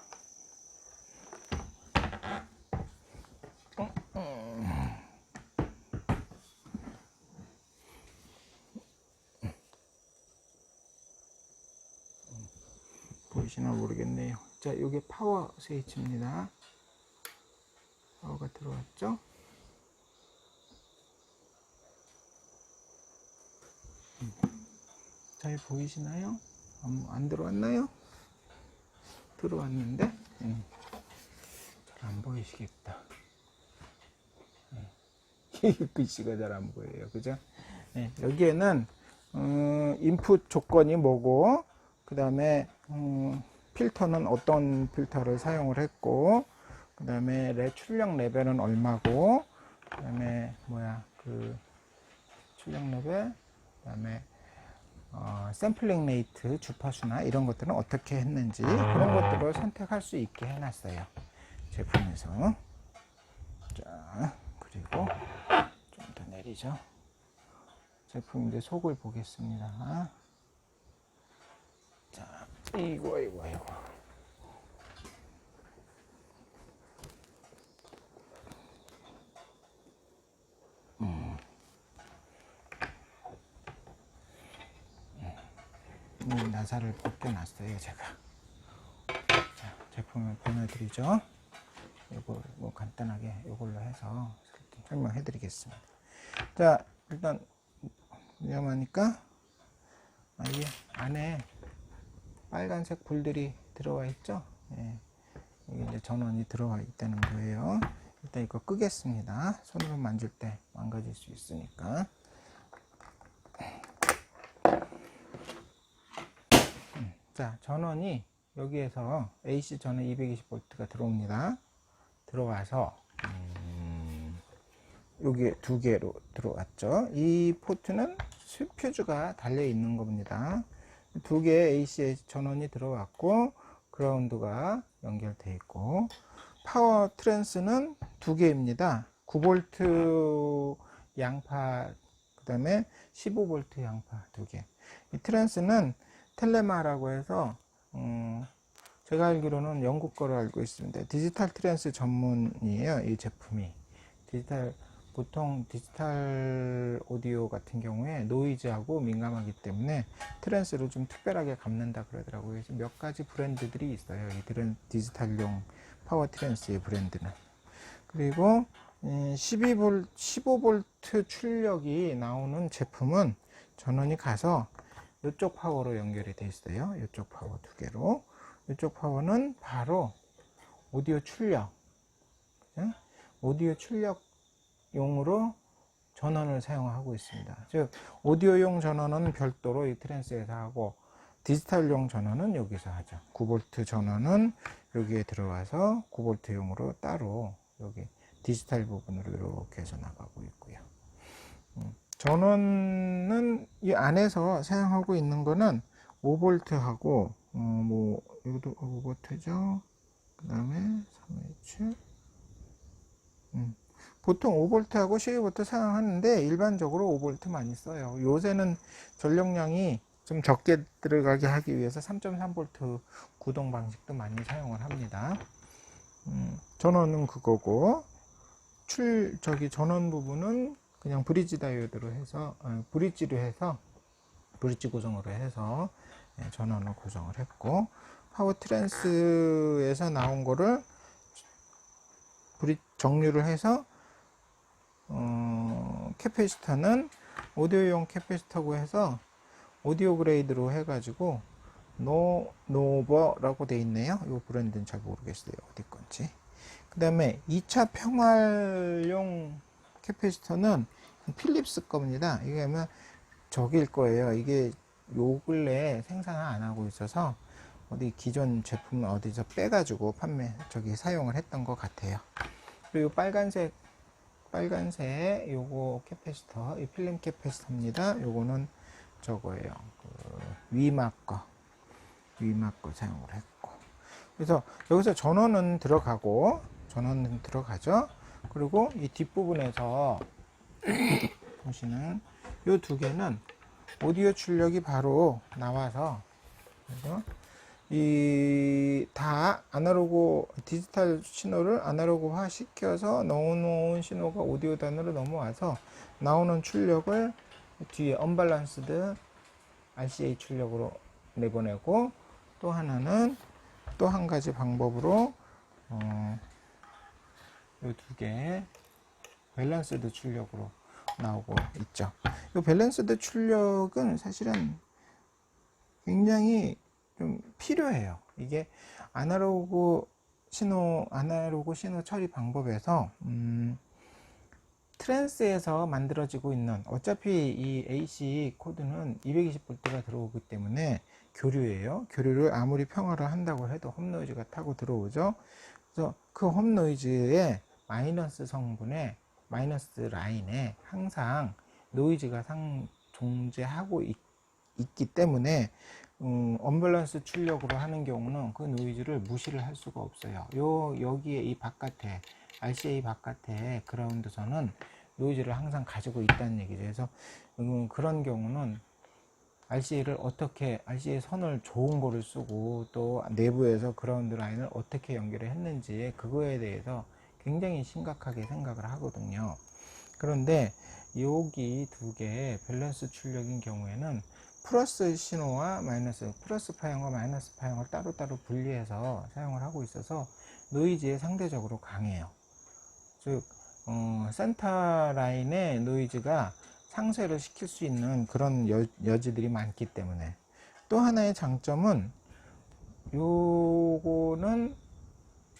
보이시나 모르겠네요. 자, 이게 파워 스위치입니다. 파워가 들어왔죠? 잘 보이시나요? 안 들어왔나요? 들어왔는데 잘 안 보이시겠다. 글씨가 잘 안 보여요, 그죠? 네, 여기에는 인풋 조건이 뭐고, 그 다음에 필터는 어떤 필터를 사용을 했고, 그 다음에 출력 레벨은 얼마고, 그 다음에 그 출력 레벨, 그 다음에 샘플링 레이트, 주파수나 이런 것들은 어떻게 했는지, 그런 것들을 선택할 수 있게 해놨어요, 제품에서. 자, 그리고 좀 더 내리죠. 제품 이제 속을 보겠습니다. 자, 이거. 나사를 벗겨놨어요, 제가. 자, 제품을 보내드리죠. 이거 뭐 간단하게 이걸로 해서 설명해 드리겠습니다. 자, 일단 위험하니까 이게 안에 빨간색 불들이 들어와 있죠. 예, 여기 이제 전원이 들어와 있다는 거예요. 일단 이거 끄겠습니다. 손으로 만질 때 망가질 수 있으니까. 자, 전원이 여기에서 AC 전원 220V가 들어옵니다. 들어와서 여기에 두 개로 들어왔죠. 이 포트는 퓨즈가 달려 있는 겁니다. 두 개의 AC 전원이 들어왔고 그라운드가 연결되어 있고, 파워 트랜스는 두 개입니다. 9V 양파, 그 다음에 15V 양파 두 개. 이 트랜스는 텔레마라고 해서 제가 알기로는 영국 거로 알고 있습니다. 디지털 트랜스 전문이에요, 이 제품이. 보통 디지털 오디오 같은 경우에 노이즈하고 민감하기 때문에 트랜스를 좀 특별하게 감는다 그러더라고요. 그래서 몇 가지 브랜드들이 있어요, 이 디지털용 파워 트랜스의 브랜드는. 그리고 15V 출력이 나오는 제품은 전원이 가서 이쪽 파워로 연결이 되어 있어요. 이쪽 파워 두 개로. 이쪽 파워는 바로 오디오 출력, 오디오 출력용으로 전원을 사용하고 있습니다. 즉 오디오용 전원은 별도로 이 트랜스에서 하고, 디지털용 전원은 여기서 하죠. 9V 전원은 여기에 들어와서 9V용으로 따로 여기 디지털 부분으로 이렇게 해서 나가고 있고요. 전원은 이 안에서 사용하고 있는 거는 5V하고 이것도 5V죠. 그 다음에 3H. 보통 5V하고 12V 사용하는데 일반적으로 5V 많이 써요. 요새는 전력량이 좀 적게 들어가게 하기 위해서 3.3V 구동 방식도 많이 사용을 합니다. 전원은 그거고, 전원 부분은 그냥 브릿지 다이오드로 해서, 브릿지 구성으로 해서 전원을 구성을 했고, 파워 트랜스에서 나온 거를 정류를 해서 캐패시터는 오디오용 캐패시터고 해서 오디오 그레이드로 해가지고 노버라고 돼 있네요. 이 브랜드는 잘 모르겠어요, 어디 건지. 그 다음에 2차 평활용 캐패시터는 필립스 겁니다. 이게 아마 저길 거예요. 이게 요 근래에 생산을 안 하고 있어서 어디 기존 제품 어디서 빼가지고 사용을 했던 것 같아요. 그리고 빨간색 요거 캐패시터, 이 필름 캐패시터입니다. 요거는 저거예요. 위막 거 사용을 했고. 그래서 여기서 전원은 들어가죠. 그리고 이 뒷부분에서 보시는 요 두 개는 오디오 출력이 바로 나와서, 그래서 다 아날로그 디지털 신호를 아날로그화 시켜서 넣어놓은 신호가 오디오 단으로 넘어와서 나오는 출력을 뒤에 언밸런스드 RCA 출력으로 내보내고, 또 하나는 또 한 가지 방법으로 이 두 개 밸런스드 출력으로 나오고 있죠. 이 밸런스드 출력은 사실은 굉장히 좀 필요해요. 이게 아날로그 신호 처리 방법에서 트랜스에서 만들어지고 있는, 어차피 이 AC 코드는 220V가 들어오기 때문에 교류예요. 교류를 아무리 평화를 한다고 해도 홈노이즈가 타고 들어오죠. 그래서 그 홈노이즈의 마이너스 성분에, 마이너스 라인에 항상 노이즈가 존재하고 있기 때문에 언밸런스 출력으로 하는 경우는 그 노이즈를 무시를 할 수가 없어요. 여기에 이 바깥에, RCA 바깥에 그라운드선은 노이즈를 항상 가지고 있다는 얘기죠. 그래서 그런 경우는 RCA 선을 좋은 거를 쓰고, 또 내부에서 그라운드 라인을 어떻게 연결을 했는지 그거에 대해서 굉장히 심각하게 생각을 하거든요. 그런데 여기 두 개의 밸런스 출력인 경우에는 플러스 신호와 플러스 파형과 마이너스 파형을 따로따로 분리해서 사용을 하고 있어서 노이즈에 상대적으로 강해요. 즉 센터 라인의 노이즈가 상쇄를 시킬 수 있는 그런 여지들이 많기 때문에. 또 하나의 장점은 요거는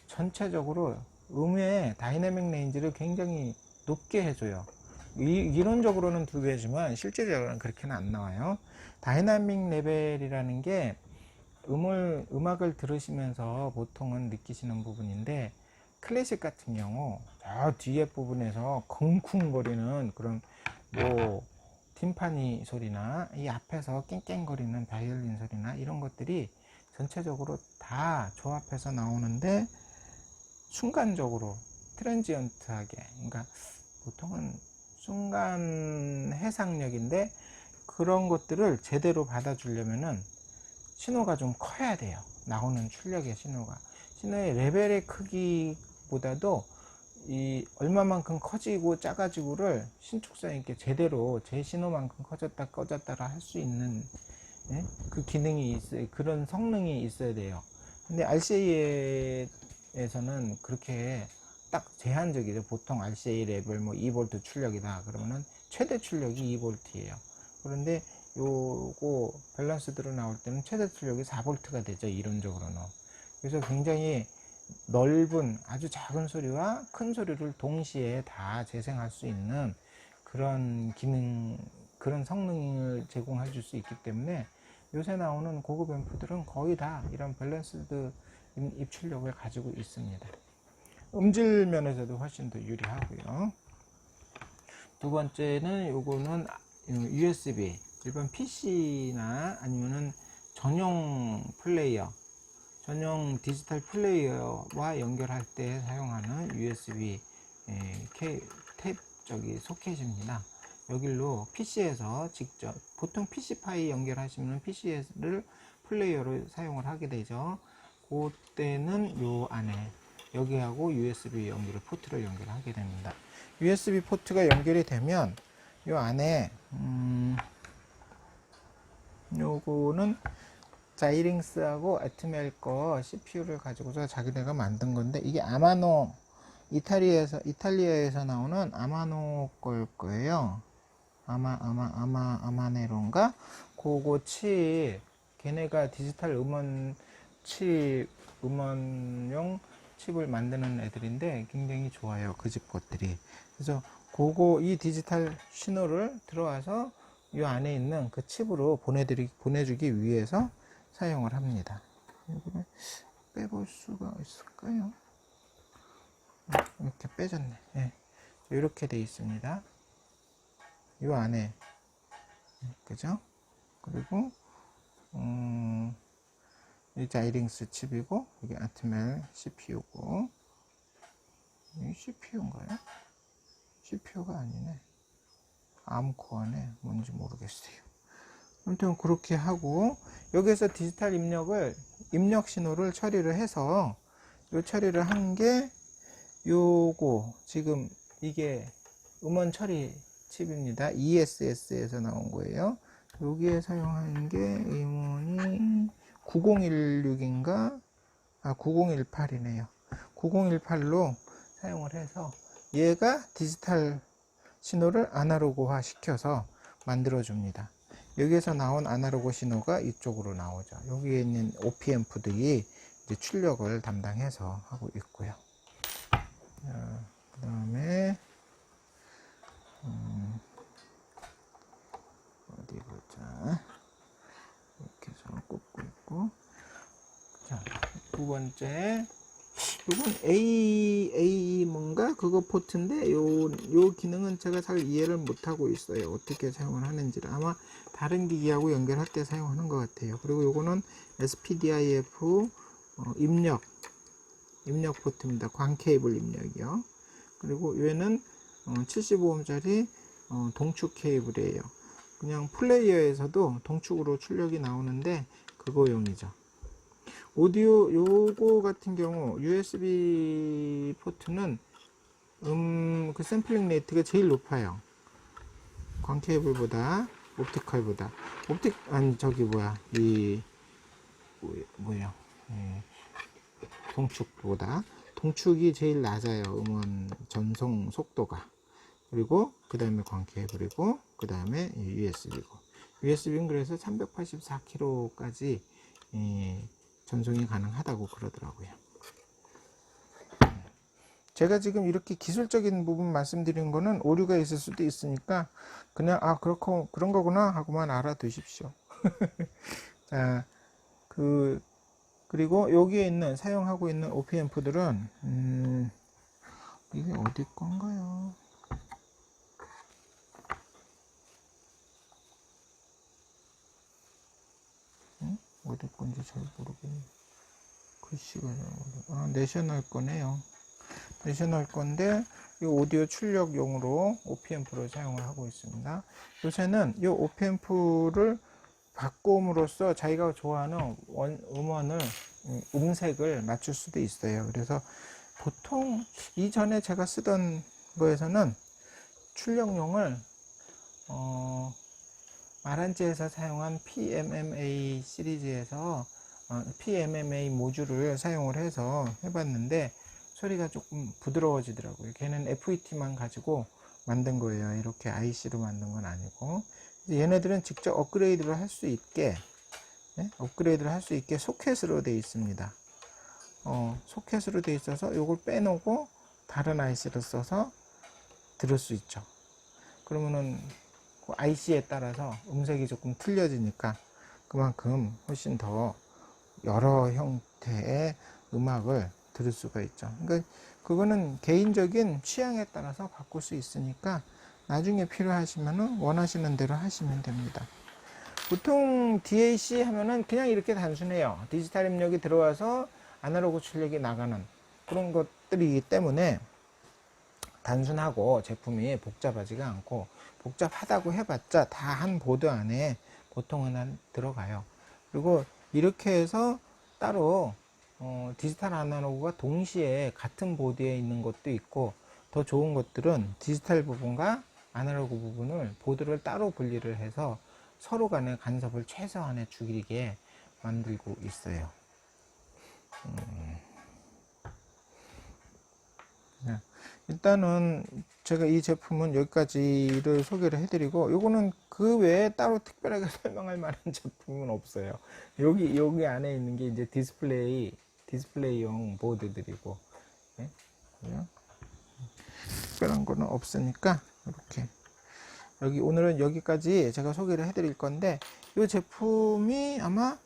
전체적으로 음의 다이내믹 레인지를 굉장히 높게 해줘요. 이론적으로는 2배지만 실제적으로는 그렇게는 안 나와요. 다이나믹 레벨이라는 게 음악을 들으시면서 보통은 느끼시는 부분인데, 클래식 같은 경우 저 뒤에 부분에서 쿵쿵거리는 그런 뭐 팀파니 소리나 이 앞에서 깽깽거리는 바이올린 소리나 이런 것들이 전체적으로 다 조합해서 나오는데, 순간적으로 트랜지언트하게, 그러니까 보통은 순간 해상력인데, 그런 것들을 제대로 받아주려면은 신호가 좀 커야 돼요. 나오는 출력의 신호의 레벨의 크기보다도 이 얼마만큼 커지고 작아지고를 신축성 있게 제대로 제 신호만큼 커졌다 꺼졌다를 할 수 있는, 예? 그 기능이 있어요. 그런 성능이 있어야 돼요. 근데 RCA에서는 그렇게 딱 제한적이죠. 보통 RCA 레벨 뭐 2V 출력이다 그러면은 최대 출력이 2V예요. 그런데 요거 밸런스드로 나올 때는 최대 출력이 4V가 되죠, 이론적으로는. 그래서 굉장히 넓은 아주 작은 소리와 큰 소리를 동시에 다 재생할 수 있는 그런 기능, 그런 성능을 제공해 줄 수 있기 때문에 요새 나오는 고급 앰프들은 거의 다 이런 밸런스드 입출력을 가지고 있습니다. 음질 면에서도 훨씬 더 유리하고요. 두 번째는 요거는 USB, 일반 PC나 아니면은 전용 플레이어, 전용 디지털 플레이어와 연결할 때 사용하는 USB 소켓입니다. 여기로 PC에서 직접, 보통 PC파이 연결하시면 PC를 플레이어로 사용을 하게 되죠. 그때는 요 안에 여기하고 USB 포트를 연결하게 됩니다. USB 포트가 연결이 되면 요 안에 요거는 자이링스하고 애트멜 거 CPU를 가지고서 자기네가 만든 건데, 이게 아마노, 이탈리아에서 나오는 아마노 걸 거예요. 아마네론가? 그거 칩, 걔네가 디지털 음원용 칩을 만드는 애들인데 굉장히 좋아요, 그 집 것들이. 그래서 이 디지털 신호를 들어와서 이 안에 있는 그 칩으로 보내주기 위해서 사용을 합니다. 여기를 빼볼 수가 있을까요? 이렇게 빼졌네. 네. 이렇게 돼 있습니다. 이 안에, 그죠? 그리고 이 자이링스 칩이고, 이게 아트멜 CPU고, 이 CPU인가요? CPU가 아니네. 암코어네. 뭔지 모르겠어요. 아무튼 그렇게 하고, 여기서 디지털 입력 신호를 처리를 해서, 요 처리를 한 게 요거, 지금 이게 음원 처리 칩입니다. ESS에서 나온 거예요. 여기에 사용하는 게 음원이 9016인가 9018이네요. 9018로 사용을 해서 얘가 디지털 신호를 아날로그화 시켜서 만들어 줍니다. 여기에서 나온 아날로그 신호가 이쪽으로 나오죠. 여기에 있는 OP앰프들이 이제 출력을 담당해서 하고 있고요. 그 다음에 어디 보자. 이렇게 해서 꽂고 있고, 자, 두 번째, 이건 A 뭔가 그거 포트인데, 요 기능은 제가 잘 이해를 못하고 있어요. 어떻게 사용을 하는지를. 아마 다른 기기하고 연결할 때 사용하는 것 같아요. 그리고 요거는 SPDIF 입력 포트입니다. 광 케이블 입력이요. 그리고 얘는 75ohm짜리 동축 케이블이에요. 그냥 플레이어에서도 동축으로 출력이 나오는데 그거용이죠. 오디오 요거 같은 경우 USB 포트는 그 샘플링 레이트가 제일 높아요. 광 케이블보다, 옵티컬보다. 동축보다. 동축이 제일 낮아요. 음원 전송 속도가. 그리고 그 다음에 광 케이블이고, 그 다음에 USB고. USB는 그래서 384kg까지 전송이 가능하다고 그러더라고요. 제가 지금 이렇게 기술적인 부분 말씀드리는 거는 오류가 있을 수도 있으니까 그냥 그렇고 그런 거구나 하고만 알아두십시오. 자, 그리고 여기에 있는 사용하고 있는 OP앰프들은 이게 어디 건가요? 어디 건지 잘 모르겠네. 글씨가 내셔널 거네요. 내셔널 건데 이 오디오 출력용으로 OP앰프를 사용을 하고 있습니다. 요새는 이 OP앰프를 바꿈으로써 자기가 좋아하는 음색을 맞출 수도 있어요. 그래서 보통 이전에 제가 쓰던 거에서는 출력용을 마란지에서 사용한 PMMA 시리즈에서 PMMA 모듈을 사용을 해서 해봤는데 소리가 조금 부드러워지더라고요. 걔는 FET만 가지고 만든 거예요. 이렇게 IC로 만든 건 아니고. 얘네들은 직접 업그레이드를 할 수 있게 소켓으로 되어 있습니다. 소켓으로 되어 있어서 이걸 빼놓고 다른 IC를 써서 들을 수 있죠. 그러면은 그 IC에 따라서 음색이 조금 틀려지니까 그만큼 훨씬 더 여러 형태의 음악을 들을 수가 있죠. 그러니까 그거는 개인적인 취향에 따라서 바꿀 수 있으니까 나중에 필요하시면은 원하시는 대로 하시면 됩니다. 보통 DAC 하면은 그냥 이렇게 단순해요. 디지털 입력이 들어와서 아날로그 출력이 나가는 그런 것들이기 때문에 단순하고 제품이 복잡하지가 않고, 복잡하다고 해봤자 다 한 보드 안에 보통은 들어가요. 그리고 이렇게 해서 따로 디지털 아날로그가 동시에 같은 보드에 있는 것도 있고, 더 좋은 것들은 디지털 부분과 아날로그 부분을 보드를 따로 분리를 해서 서로 간의 간섭을 최소한에 줄이게 만들고 있어요. 일단은 제가 이 제품은 여기까지를 소개를 해드리고, 요거는 그 외에 따로 특별하게 설명할 만한 제품은 없어요. 여기 안에 있는 게 이제 디스플레이용 보드들이고, 네? 특별한 거는 없으니까 이렇게 오늘은 여기까지 제가 소개를 해드릴 건데, 이 제품이 아마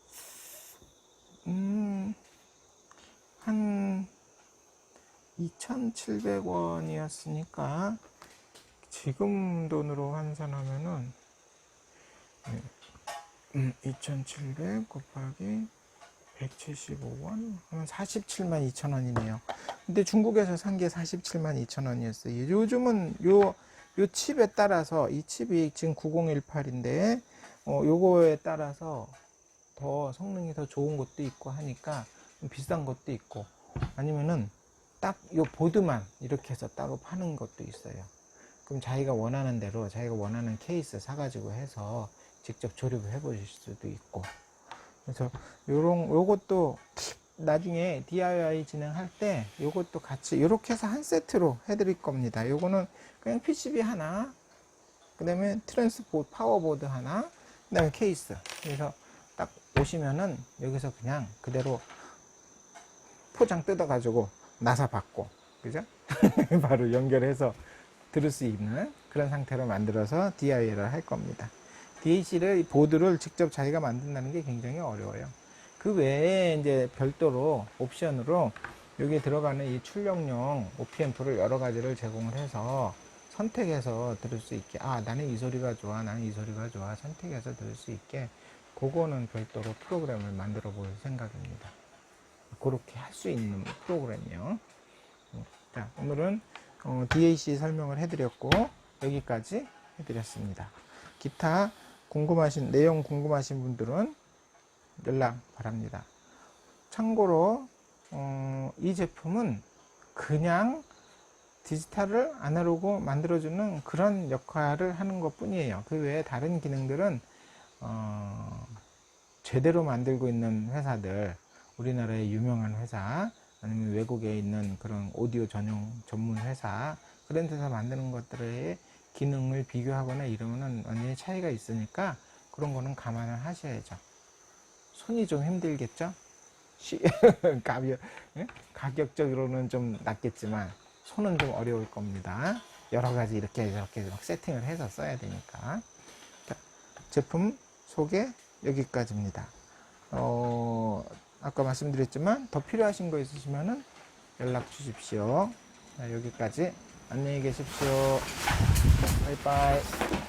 한 2,700원이었으니까 지금 돈으로 환산하면은 2,700 곱하기 175원 하면 47만 2천원이네요. 근데 중국에서 산 게 47만 2천원이었어요. 요즘은 요 칩에 따라서, 이 칩이 지금 9018인데 요거에 따라서 더 성능이 더 좋은 것도 있고 하니까 좀 비싼 것도 있고, 아니면은 딱 요 보드만 이렇게 해서 따로 파는 것도 있어요. 그럼 자기가 원하는 대로 자기가 원하는 케이스 사가지고 해서 직접 조립을 해 보실 수도 있고. 그래서 요것도 나중에 DIY 진행할 때 요것도 같이 이렇게 해서 한 세트로 해드릴 겁니다. 요거는 그냥 PCB 하나, 그 다음에 트랜스포트 파워보드 하나, 그 다음에 케이스. 그래서 딱 오시면은 여기서 그냥 그대로 포장 뜯어가지고 나사 받고, 그죠? 바로 연결해서 들을 수 있는 그런 상태로 만들어서 DIY를 할 겁니다. DAC를, 보드를 직접 자기가 만든다는 게 굉장히 어려워요. 그 외에 이제 별도로 옵션으로 여기에 들어가는 이 출력용 OP앰프를 여러 가지를 제공을 해서 선택해서 들을 수 있게, 나는 이 소리가 좋아, 나는 이 소리가 좋아, 선택해서 들을 수 있게, 그거는 별도로 프로그램을 만들어 볼 생각입니다. 그렇게 할 수 있는 프로그램이요. 자, 오늘은 DAC 설명을 해드렸고 여기까지 해드렸습니다. 기타 내용 궁금하신 분들은 연락 바랍니다. 참고로 이 제품은 그냥 디지털을 아날로그 만들어주는 그런 역할을 하는 것 뿐이에요. 그 외에 다른 기능들은 제대로 만들고 있는 회사들, 우리나라의 유명한 회사, 아니면 외국에 있는 그런 오디오 전문 회사, 그런 데서 만드는 것들의 기능을 비교하거나 이러면은 완전히 차이가 있으니까 그런 거는 감안을 하셔야죠. 손이 좀 힘들겠죠? 가격적으로는 좀 낮겠지만, 손은 좀 어려울 겁니다. 여러 가지 이렇게 저렇게 막 세팅을 해서 써야 되니까. 자, 제품 소개 여기까지입니다. 아까 말씀드렸지만 더 필요하신 거 있으시면은 연락 주십시오. 자, 여기까지. 안녕히 계십시오. 바이바이.